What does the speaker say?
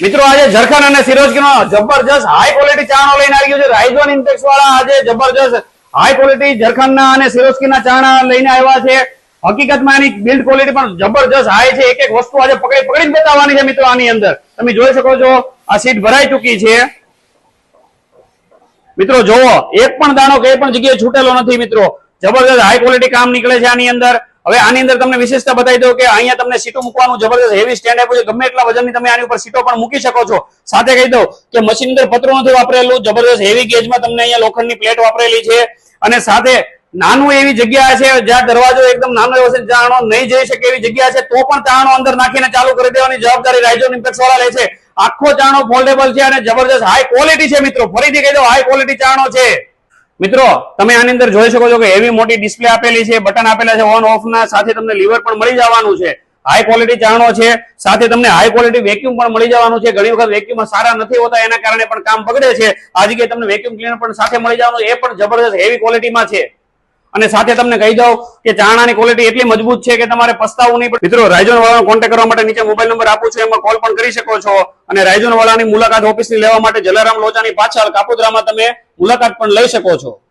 મિત્રો આજે ઝરખંડ અને સિરોજનો જબરજસ્ત હાઈ ક્વોલિટી ચાણો લઈને આવી ગયો છે રાઇઝોન ઇન્ટેક્સ વાળા આજે જબરજસ્ત હાઈ ક્વોલિટી ઝરખંડના અને સિરોજકીના ચાણા લઈને આવ્યા છે। હકીકતમાં આની બિલ્ડ ક્વોલિટી પણ જબરજસ્ત હાઈ છે। એક એક વસ્તુ આજે પકડીને બતાવવાની છે મિત્રો। આની અંદર તમે જોઈ શકો છો આ સીટ ભરાઈ ચૂકી છે મિત્રો। જોવો એક પણ દાણો કઈ પણ જગ્યાએ છૂટેલો નથી મિત્રો। જબરજસ્ત હાઈ ક્વોલિટી કામ નીકળે છે આની અંદર। હવે આની અંદર તમને વિશેષતા બતાવી દઉં કે અહીંયા તમને સીટો મૂકવાનું જબરદસ્ત હેવી સ્ટેન્ડ આપ્યું છે। ગમે એટલા વજનની તમે આની ઉપર સીટો પણ મૂકી શકો છો। સાથે કહી દઉં કે મશીન અંદર પતરું નથી વાપરેલું, જબરદસ્ત હેવી ગેજમાં તમને અહીંયા લોખંડની પ્લેટ વાપરેલી છે। અને સાથે નાનું એવી જગ્યા છે જ્યાં દરવાજો એકદમ નાનો એવો છે, ચાણો નહીં જઈ શકે એવી જગ્યા છે, તો પણ ચાણો અંદર નાખીને ચાલુ કરી દેવાની જવાબદારી રાઇઝોન ઇમ્પેક્સ વાળા લે છે। આખો ચાણો ફોલ્ડેબલ છે અને જબરદસ્ત હાઈ ક્વોલિટી છે મિત્રો। ફરીથી કહી દઉં હાઈ ક્વોલિટી ચાણો છે મિત્રો। તમે આની અંદર જોઈ શકો છો કે એવી મોટી ડિસ્પ્લે આપેલી છે, બટન આપેલા છે ઓન ઓફ ના, સાથે તમને લીવર પણ મળી જવાનું છે। હાઈ ક્વોલિટી ચાણો છે, સાથે તમને હાઈ ક્વોલિટી વેક્યુમ પણ મળી જવાનું છે। ઘણી વખત વેક્યુમ સારા નથી હોતા, એના કારણે પણ કામ બગડે છે। આ જગ્યાએ તમને વેક્યુમ ક્લીનર પણ સાથે મળી જવાનું, એ પણ જબરદસ્ત હેવી ક્વોલિટીમાં છે। અને સાથે તમને કહી દઉં કે ચાણાની ક્વોલિટી એટલી મજબૂત છે કે તમારે પસ્તાવું નહીં પડે મિત્રો। રાઇઝોન વાળાનો કોન્ટેક્ટ કરવા માટે નીચે મોબાઈલ નંબર આપું છું, એમાં કોલ પણ કરી શકો છો। અને રાઇઝોન વાળાની મુલાકાત ઓફિસની લેવા માટે જલારામ લોચાની પાછળ કાપોદ્રામાં તમે મુલાકાત પણ લઈ શકો છો।